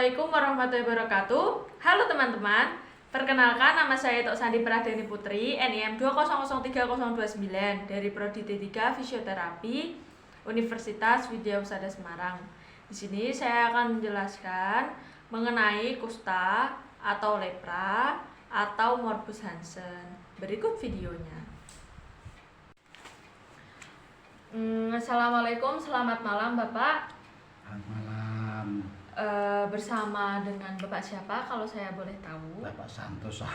Assalamualaikum warahmatullahi wabarakatuh. Halo teman-teman, perkenalkan nama saya Tok Sandi Pradeni Putri, NIM 2003029 dari Prodi D3 Fisioterapi Universitas Widya Husada Semarang. Di sini saya akan menjelaskan mengenai kusta atau lepra atau morbus Hansen. Berikut videonya. Assalamualaikum, selamat malam Bapak. Selamat malam. Bersama dengan Bapak siapa kalau saya boleh tahu? Bapak Santosa.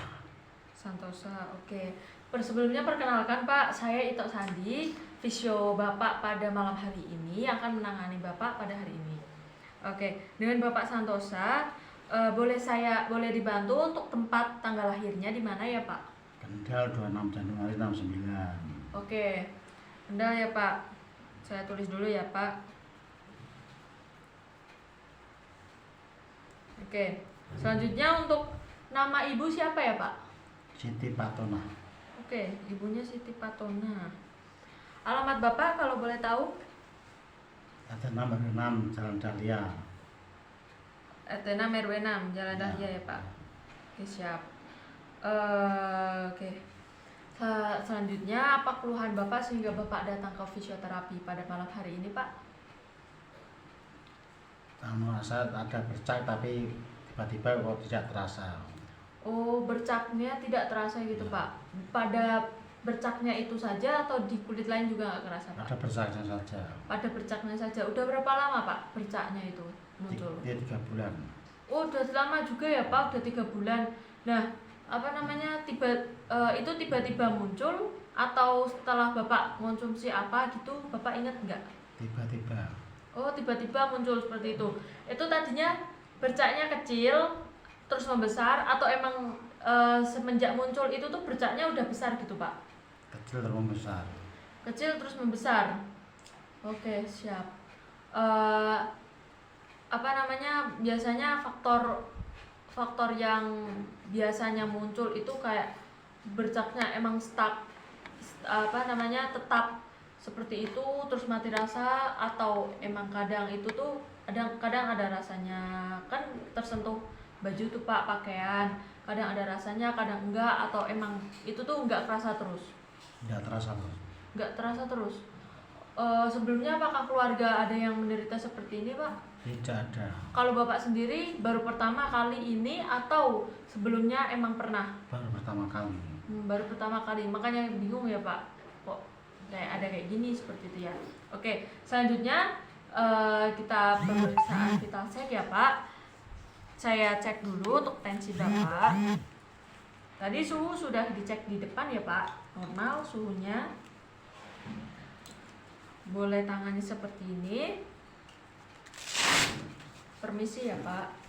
Santosa, oke. Sebelumnya perkenalkan Pak, saya Ito Sandi, fisio Bapak pada malam hari ini akan menangani Bapak pada hari ini. Oke, dengan Bapak Santosa, boleh dibantu untuk tempat tanggal lahirnya di mana ya Pak? Kendal 26 Januari 69. Oke, Kendal ya Pak. Saya tulis dulu ya Pak. Oke, selanjutnya untuk nama ibu siapa ya Pak? Siti Patona. Oke, ibunya Siti Patona. Alamat Bapak kalau boleh tahu? Ada nomor 6 Jalan Dahlia. RT 6 RW 6 Jalan Dahlia ya Pak. Oke, siap. Oke. Selanjutnya apa keluhan Bapak sehingga Bapak datang ke fisioterapi pada malam hari ini Pak? Merasa ada bercak tapi tiba-tiba kok tidak terasa. Oh, bercaknya tidak terasa gitu Pak. Pada bercaknya itu saja atau di kulit lain juga nggak kerasa Pak? Ada bercaknya saja. Pada bercaknya saja. Udah berapa lama Pak bercaknya itu muncul? Dia 3 bulan. Oh, udah lama juga ya Pak, udah 3 bulan. Nah, itu tiba-tiba muncul atau setelah Bapak konsumsi apa gitu, Bapak ingat nggak? Tiba-tiba. Oh, tiba-tiba muncul seperti itu. Itu tadinya bercaknya kecil terus membesar atau emang semenjak muncul itu tuh bercaknya udah besar gitu Pak? Kecil terus membesar. Kecil terus membesar. Oke, siap. Biasanya faktor yang biasanya muncul itu kayak bercaknya emang tetap seperti itu terus mati rasa, atau emang kadang itu tuh kadang ada rasanya, kan tersentuh baju tuh Pak, pakaian kadang ada rasanya kadang enggak, atau emang itu tuh enggak terasa terus? Tidak terasa terus. Enggak terasa terus. Sebelumnya apakah keluarga ada yang menderita seperti ini Pak? Tidak ada. Kalau Bapak sendiri baru pertama kali ini atau sebelumnya emang pernah? Baru pertama kali. Baru pertama kali, makanya bingung ya Pak, kok kayak ada kayak gini seperti itu ya. Oke, selanjutnya kita pemeriksaan, kita cek ya Pak. Saya cek dulu untuk tensi Bapak. Tadi suhu sudah dicek di depan ya Pak, normal suhunya. Boleh tangannya seperti ini. Permisi ya Pak.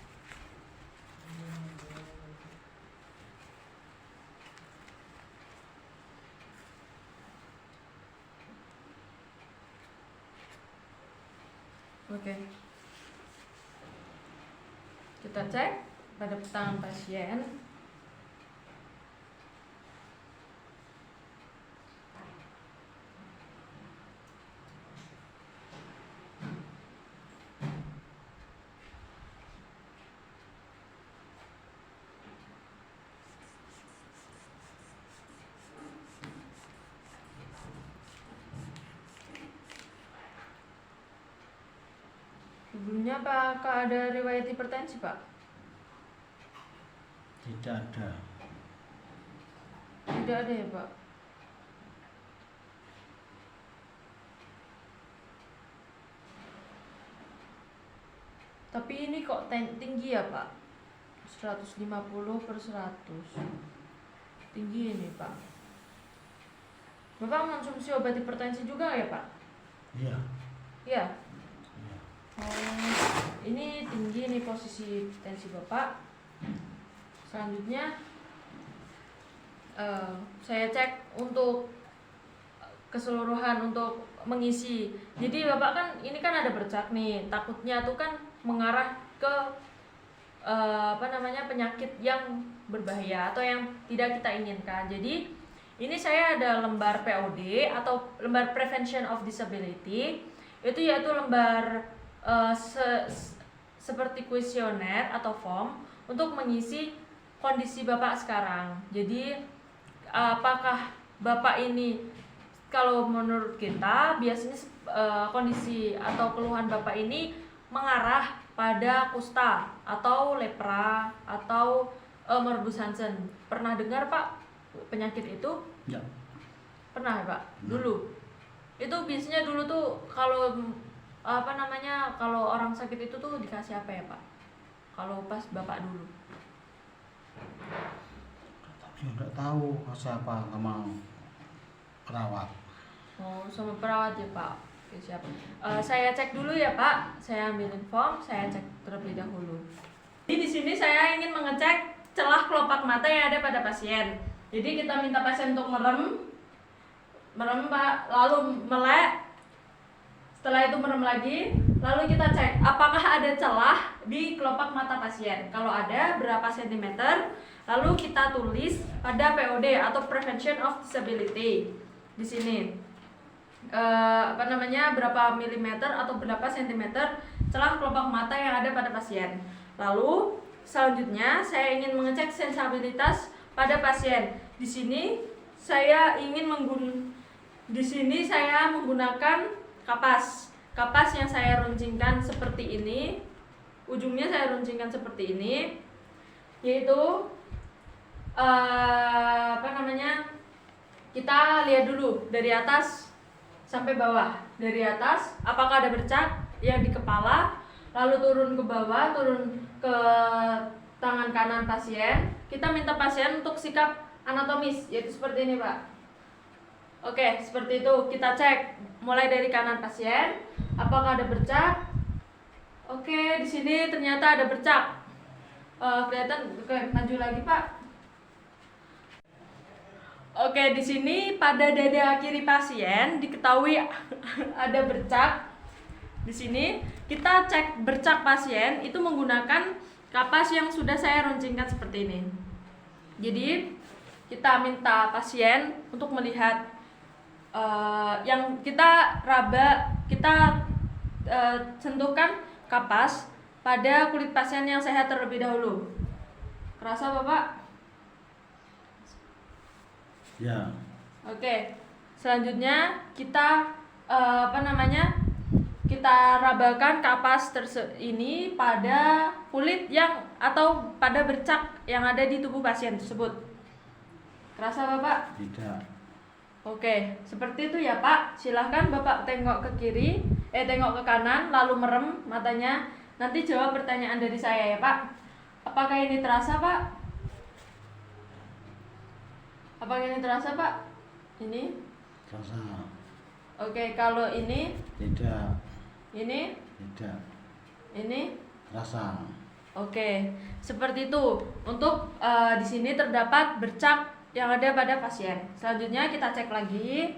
Oke. Kita cek pada tangan pasien. Sebelumnya apakah ada riwayat hipertensi Pak? Tidak ada. Tidak ada ya Pak. Tapi ini kok tinggi ya Pak? 150/100. Tinggi ini Pak. Bapak mengonsumsi obat hipertensi juga ya Pak? Iya. Iya. Ini tinggi nih posisi tensi Bapak. Selanjutnya saya cek untuk keseluruhan untuk mengisi. Jadi Bapak kan ini kan ada bercak nih, takutnya tuh kan mengarah ke penyakit yang berbahaya atau yang tidak kita inginkan. Jadi ini saya ada lembar POD atau lembar Prevention of Disability. Itu yaitu lembar seperti kuesioner atau form untuk mengisi kondisi Bapak sekarang. Jadi apakah Bapak ini, kalau menurut kita biasanya kondisi atau keluhan Bapak ini mengarah pada kusta atau lepra atau morbus Hansen. Pernah dengar Pak penyakit itu? Ya. Pernah ya Pak? Dulu. Itu biasanya dulu tuh kalau kalau orang sakit itu tuh dikasih apa ya Pak? Kalau pas Bapak dulu. Tapi nggak tahu siapa sama perawat. Oh, sama perawat ya Pak. Oke, siap. Saya cek dulu ya Pak. Saya ambilin form, saya cek terlebih dahulu. Jadi di sini saya ingin mengecek celah kelopak mata yang ada pada pasien. Jadi kita minta pasien untuk merem Pak, lalu melek. Setelah itu merem lagi, lalu kita cek apakah ada celah di kelopak mata pasien. Kalau ada, berapa sentimeter? Lalu kita tulis pada POD atau Prevention of Disability di sini. Berapa milimeter atau berapa sentimeter celah kelopak mata yang ada pada pasien. Lalu selanjutnya saya ingin mengecek sensabilitas pada pasien. Di sini saya menggunakan kapas. Kapas yang saya runcingkan seperti ini. Ujungnya saya runcingkan seperti ini. Yaitu kita lihat dulu dari atas sampai bawah. Dari atas apakah ada bercak yang di kepala, lalu turun ke bawah, turun ke tangan kanan pasien. Kita minta pasien untuk sikap anatomis, yaitu seperti ini Pak. Oke, seperti itu. Kita cek mulai dari kanan pasien, apakah ada bercak. Oke, di sini ternyata ada bercak. Kelihatan. Oke, maju lagi Pak. Oke, di sini pada dada kiri pasien diketahui ada bercak. Di sini kita cek bercak pasien itu menggunakan kapas yang sudah saya runcingkan seperti ini. Jadi kita minta pasien untuk melihat yang kita raba, kita sentuhkan kapas pada kulit pasien yang sehat terlebih dahulu. Kerasa Bapak? Ya. Oke. Selanjutnya kita kita rabakan kapas ini pada kulit yang atau pada bercak yang ada di tubuh pasien tersebut. Kerasa Bapak? Tidak. Oke, seperti itu ya Pak. Silahkan Bapak tengok ke kiri, tengok ke kanan, lalu merem matanya. Nanti jawab pertanyaan dari saya ya Pak. Apakah ini terasa Pak? Apakah ini terasa Pak? Ini? Terasa. Oke, kalau ini? Tidak. Ini? Tidak. Ini? Terasa. Oke, seperti itu. Untuk di sini terdapat bercak yang ada pada pasien. Selanjutnya kita cek lagi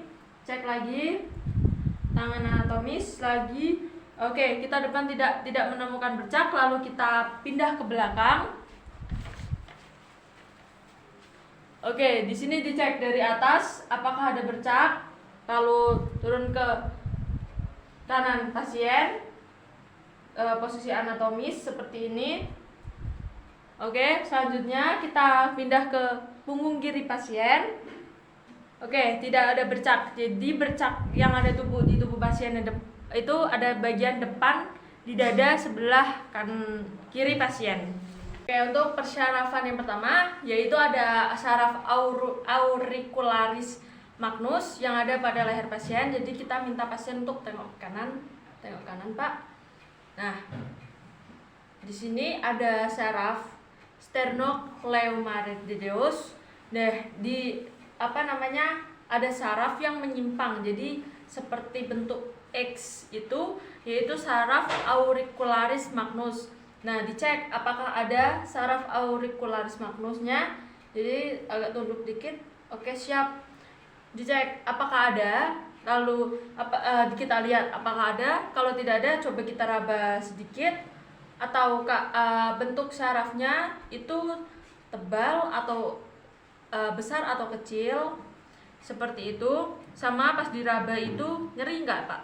tangan anatomis lagi. Oke, kita depan tidak menemukan bercak, lalu kita pindah ke belakang. Oke, di sini dicek dari atas apakah ada bercak, lalu turun ke kanan pasien, posisi anatomis seperti ini. Oke, selanjutnya kita pindah ke punggung kiri pasien. Oke, tidak ada bercak. Jadi bercak yang ada di tubuh pasien itu ada bagian depan di dada sebelah kiri pasien. Oke, untuk persyarafan yang pertama yaitu ada saraf auricularis magnus yang ada pada leher pasien. Jadi kita minta pasien untuk tengok kanan Pak. Nah, di sini ada saraf sternocleidomastoideus. Nah, ada saraf yang menyimpang. Jadi seperti bentuk X itu yaitu saraf auricularis magnus. Nah, dicek apakah ada saraf auricularis magnusnya. Jadi agak tunduk dikit. Oke, siap. Dicek apakah ada. Lalu kita lihat apakah ada. Kalau tidak ada, coba kita raba sedikit. Atau bentuk sarafnya itu tebal atau besar atau kecil seperti itu. Sama pas diraba itu nyeri nggak Pak?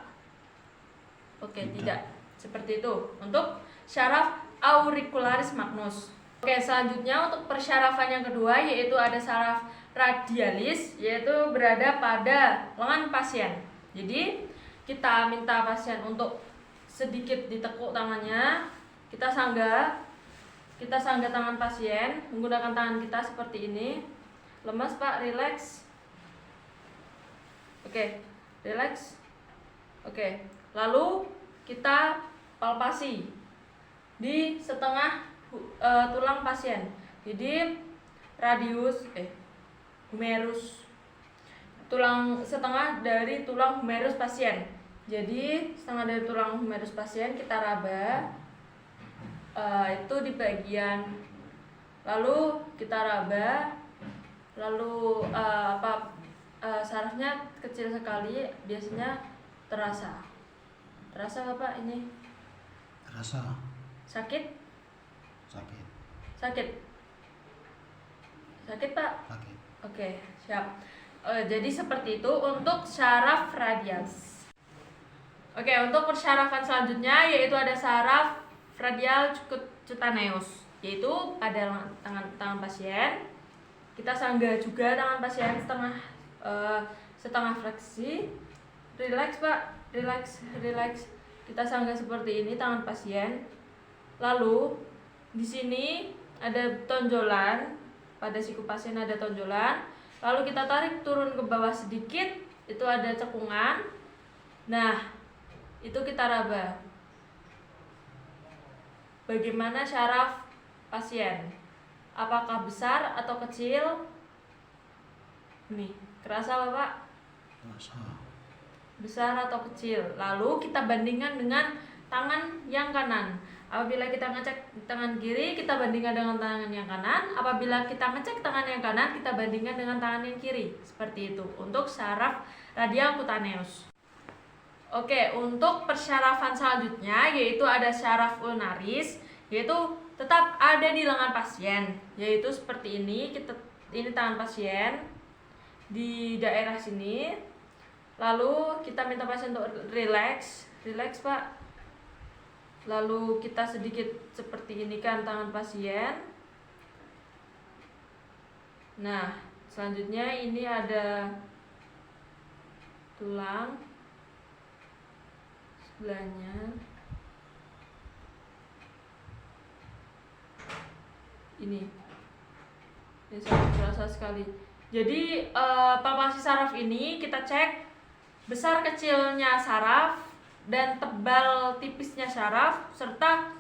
Oke, tidak. Seperti itu. Untuk syaraf auricularis magnus. Oke, selanjutnya untuk persyarafan yang kedua yaitu ada syaraf radialis, yaitu berada pada lengan pasien. Jadi kita minta pasien untuk sedikit ditekuk tangannya, kita sanggah tangan pasien menggunakan tangan kita seperti ini. Lemas Pak, relax. Oke, relax. Oke, lalu kita palpasi di setengah tulang pasien. Jadi radius humerus, tulang setengah dari tulang humerus pasien. Jadi setengah dari tulang humerus pasien kita raba, itu di bagian, lalu kita raba, lalu sarafnya kecil sekali, biasanya terasa Bapak ini? Terasa. Sakit Pak? Sakit. Oke, siap. Jadi seperti itu untuk syaraf radialis. Oke, untuk persyarafan selanjutnya yaitu ada syaraf radial cutaneus, yaitu pada tangan pasien. Kita sanggah juga tangan pasien setengah fleksi. Relax Pak, relax. Kita sanggah seperti ini tangan pasien. Lalu di sini ada tonjolan, pada siku pasien ada tonjolan. Lalu kita tarik turun ke bawah sedikit, itu ada cekungan. Nah, itu kita raba. Bagaimana syaraf pasien? Apakah besar atau kecil? Nih, kerasa Bapak? Terasa. Besar atau kecil. Lalu kita bandingkan dengan tangan yang kanan. Apabila kita ngecek tangan kiri, kita bandingkan dengan tangan yang kanan. Apabila kita ngecek tangan yang kanan, kita bandingkan dengan tangan yang kiri. Seperti itu untuk syaraf radial cutaneus. Oke, untuk persyarafan selanjutnya yaitu ada syaraf ulnaris, yaitu tetap ada di lengan pasien, yaitu seperti ini. Ini tangan pasien di daerah sini. Lalu kita minta pasien untuk relax Pak. Lalu kita sedikit seperti ini kan tangan pasien. Nah, selanjutnya ini ada tulang sebelahnya. Ini sangat terasa sekali. Jadi palpasi saraf ini kita cek besar kecilnya saraf dan tebal tipisnya saraf, serta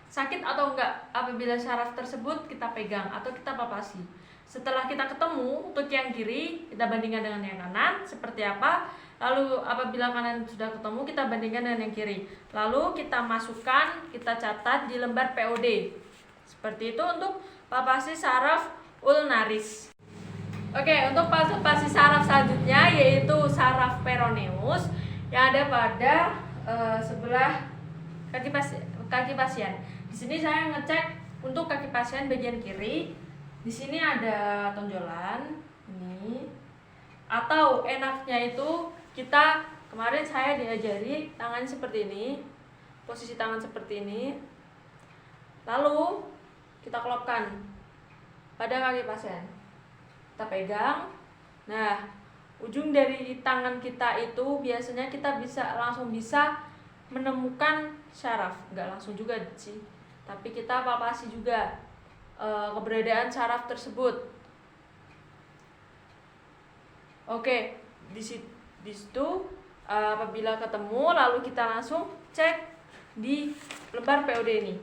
sakit atau enggak apabila saraf tersebut kita pegang atau kita palpasi. Setelah kita ketemu untuk yang kiri, kita bandingkan dengan yang kanan seperti apa. Lalu apabila kanan sudah ketemu, kita bandingkan dengan yang kiri. Lalu kita masukkan, kita catat di lembar POD. Seperti itu untuk palpasi saraf ulnaris. Oke, untuk palpasi saraf selanjutnya yaitu saraf peroneus yang ada pada sebelah kaki pasien. Di sini saya ngecek untuk kaki pasien bagian kiri. Di sini ada tonjolan ini. Atau enaknya itu kita, kemarin saya diajari tangan seperti ini, posisi tangan seperti ini. Lalu kita kelopkan pada kaki pasien. Kita pegang. Nah, ujung dari tangan kita itu biasanya kita langsung bisa menemukan syaraf. Enggak langsung juga sih, tapi kita palpasi juga keberadaan syaraf tersebut. Oke, di situ apabila ketemu, lalu kita langsung cek di lembar POD ini.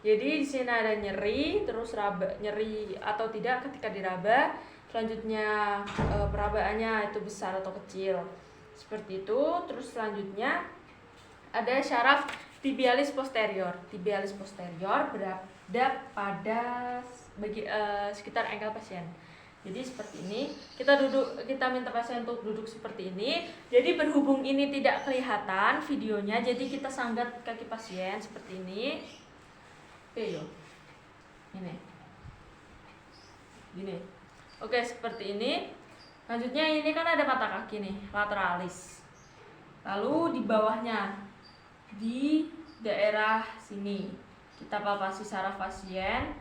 Jadi di sini ada nyeri, terus nyeri atau tidak ketika diraba. Selanjutnya perabaannya itu besar atau kecil, seperti itu. Terus selanjutnya ada syaraf tibialis posterior. Tibialis posterior berada pada sekitar ankle pasien. Jadi seperti ini, kita minta pasien untuk duduk seperti ini. Jadi berhubung ini tidak kelihatan videonya, jadi kita sanggah kaki pasien seperti ini. Oke, yo. Gini. Oke, seperti ini. Lanjutnya ini kan ada mata kaki nih, lateralis. Lalu di bawahnya, di daerah sini, Kita palpasi saraf pasien.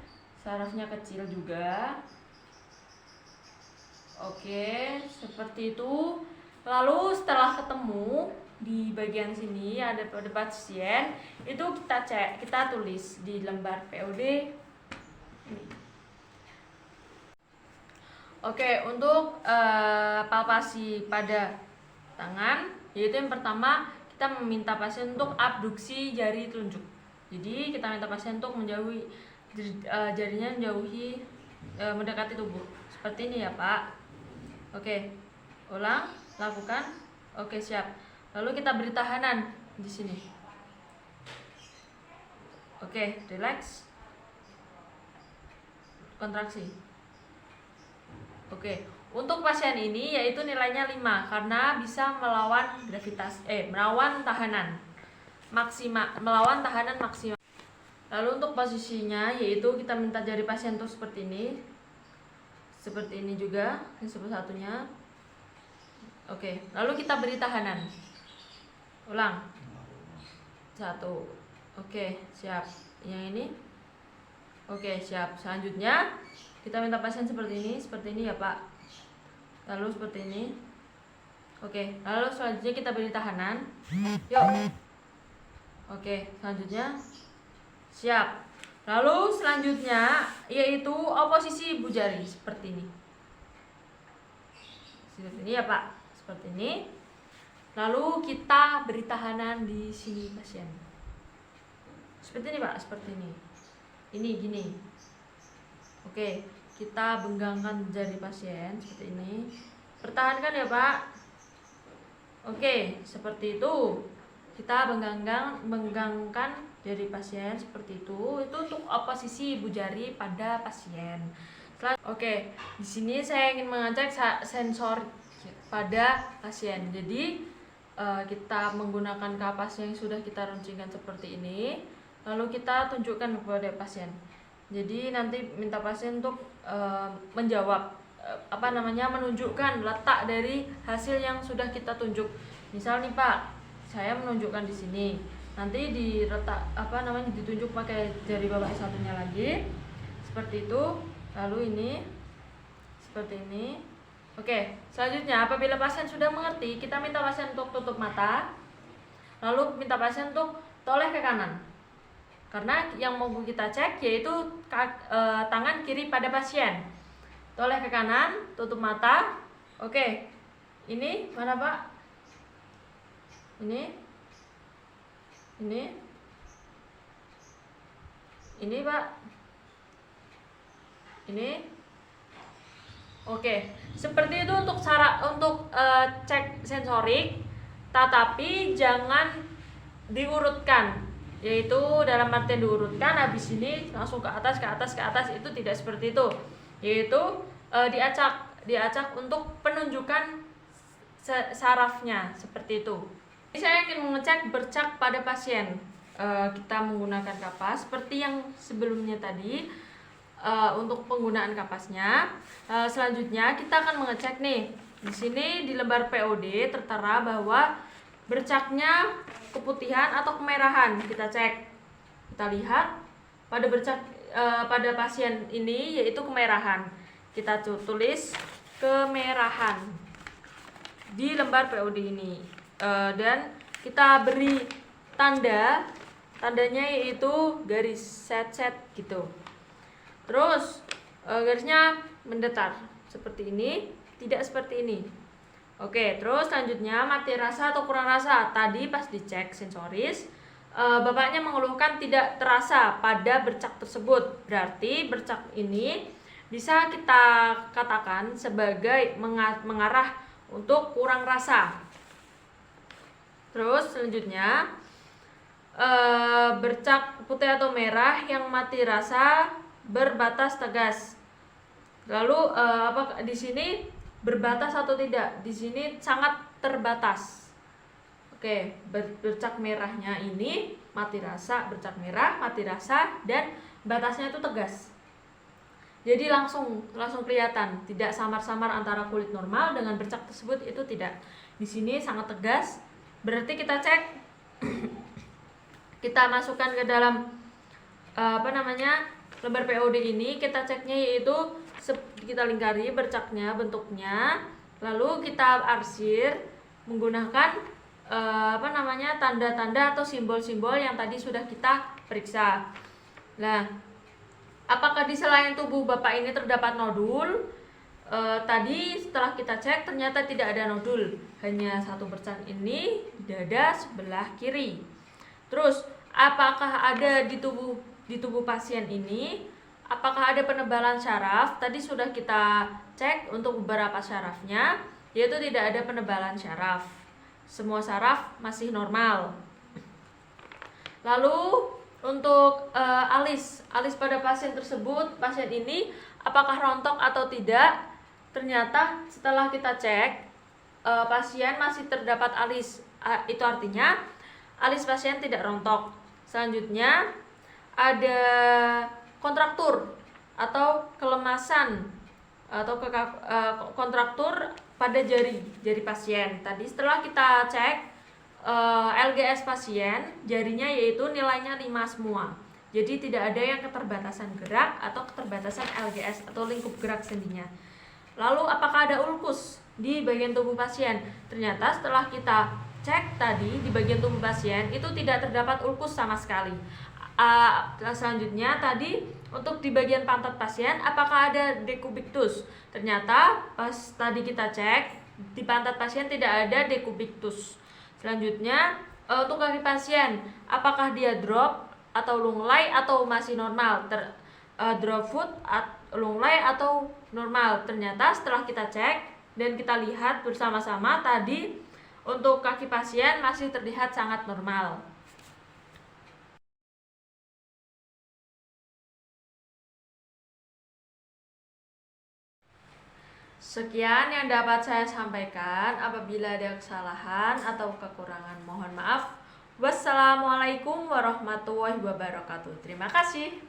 Sarafnya kecil juga. Oke, seperti itu. Lalu setelah ketemu di bagian sini ada pada pasien, itu kita cek, kita tulis di lembar POD ini. Oke, untuk palpasi pada tangan, yaitu yang pertama kita meminta pasien untuk abduksi jari telunjuk. Jadi kita minta pasien untuk menjauhi jarinya, menjauhi mendekati tubuh. Seperti ini ya Pak. Oke, ulang, lakukan. Oke, siap. Lalu kita beri tahanan di sini. Oke, relax. Kontraksi. Oke, untuk pasien ini yaitu nilainya 5 karena bisa melawan melawan tahanan maksimal. Lalu untuk posisinya yaitu kita minta jari pasien tuh seperti ini. Seperti ini juga, yang sebelah satunya. Oke, lalu kita beri tahanan. Ulang. 1. Oke, siap. Yang ini. Oke, siap. Selanjutnya kita minta pasien seperti ini ya Pak. Lalu seperti ini. Oke, lalu selanjutnya kita beri tahanan. Yuk. Oke, selanjutnya. Siap. Lalu selanjutnya yaitu oposisi ibu jari seperti ini. Seperti ini ya Pak. Seperti ini. Lalu kita beri tahanan di sini pasien. Seperti ini Pak, seperti ini. Ini gini. Oke, kita benggangkan jari pasien seperti ini. Pertahankan ya Pak. Oke, seperti itu. Kita benggangkan jari pasien seperti itu. Itu untuk oposisi ibu jari pada pasien. Oke, di sini saya ingin mengecek sensor pada pasien. Jadi kita menggunakan kapas yang sudah kita runcingkan seperti ini. Lalu kita tunjukkan kepada pasien. Jadi nanti minta pasien untuk menjawab menunjukkan letak dari hasil yang sudah kita tunjuk. Misal nih Pak, saya menunjukkan di sini. Nanti ditunjuk pakai jari bapak satunya lagi. Seperti itu. Lalu ini seperti ini. Oke, selanjutnya apabila pasien sudah mengerti, kita minta pasien untuk tutup mata. Lalu minta pasien untuk toleh ke kanan. Karena yang mau kita cek yaitu tangan kiri pada pasien. Toleh ke kanan, tutup mata. Oke. Ini mana Pak? Ini Pak. Ini. Oke. Seperti itu untuk cek sensorik, tetapi jangan diurutkan. Yaitu dalam artian diurutkan habis ini langsung ke atas itu tidak seperti itu. Yaitu diacak untuk penunjukan sarafnya seperti itu. Ini saya ingin mengecek bercak pada pasien. Kita menggunakan kapas seperti yang sebelumnya tadi. Untuk penggunaan kapasnya. Selanjutnya kita akan mengecek nih. Di sini di lembar POD tertera bahwa bercaknya keputihan atau kemerahan. Kita cek. Kita lihat pada bercak pada pasien ini yaitu kemerahan. Kita tulis kemerahan di lembar POD ini. Dan kita beri tandanya yaitu garis set gitu. Terus garisnya mendatar seperti ini, tidak seperti ini. Oke, terus selanjutnya mati rasa atau kurang rasa. Tadi pas dicek sensoris, bapaknya mengeluhkan tidak terasa pada bercak tersebut. Berarti bercak ini bisa kita katakan sebagai mengarah untuk kurang rasa. Terus selanjutnya bercak putih atau merah yang mati rasa berbatas tegas. Lalu di sini berbatas atau tidak? Di sini sangat terbatas. Oke, bercak merahnya ini mati rasa, bercak merah, mati rasa, dan batasnya itu tegas. Jadi langsung kelihatan, tidak samar-samar antara kulit normal dengan bercak tersebut, itu tidak. Di sini sangat tegas. Berarti kita cek, kita masukkan ke dalam lembar POD ini kita ceknya yaitu kita lingkari bercaknya bentuknya, lalu kita arsir menggunakan tanda-tanda atau simbol-simbol yang tadi sudah kita periksa. Nah, apakah di selain tubuh Bapak ini terdapat nodul? Tadi setelah kita cek ternyata tidak ada nodul, hanya satu bercak ini di dada sebelah kiri. Terus apakah ada di tubuh pasien ini? Apakah ada penebalan syaraf? Tadi sudah kita cek untuk beberapa syarafnya, yaitu tidak ada penebalan syaraf. Semua syaraf masih normal. Lalu untuk alis pada pasien tersebut, pasien ini apakah rontok atau tidak? Ternyata setelah kita cek pasien masih terdapat alis. Itu artinya alis pasien tidak rontok. Selanjutnya ada kontraktur atau kelemasan atau kontraktur pada jari pasien. Tadi setelah kita cek LGS pasien, jarinya yaitu nilainya 5 semua. Jadi tidak ada yang keterbatasan gerak atau keterbatasan LGS atau lingkup gerak sendinya. Lalu apakah ada ulkus di bagian tubuh pasien? Ternyata setelah kita cek tadi di bagian tubuh pasien itu tidak terdapat ulkus sama sekali. Selanjutnya tadi untuk di bagian pantat pasien apakah ada dekubictus? Ternyata pas tadi kita cek di pantat pasien tidak ada dekubictus. Selanjutnya untuk kaki pasien apakah dia drop atau lunglai atau masih normal? Drop foot, lunglai atau normal? Ternyata setelah kita cek dan kita lihat bersama-sama tadi untuk kaki pasien masih terlihat sangat normal. Sekian yang dapat saya sampaikan. Apabila ada kesalahan atau kekurangan mohon maaf. Wassalamualaikum warahmatullahi wabarakatuh. Terima kasih.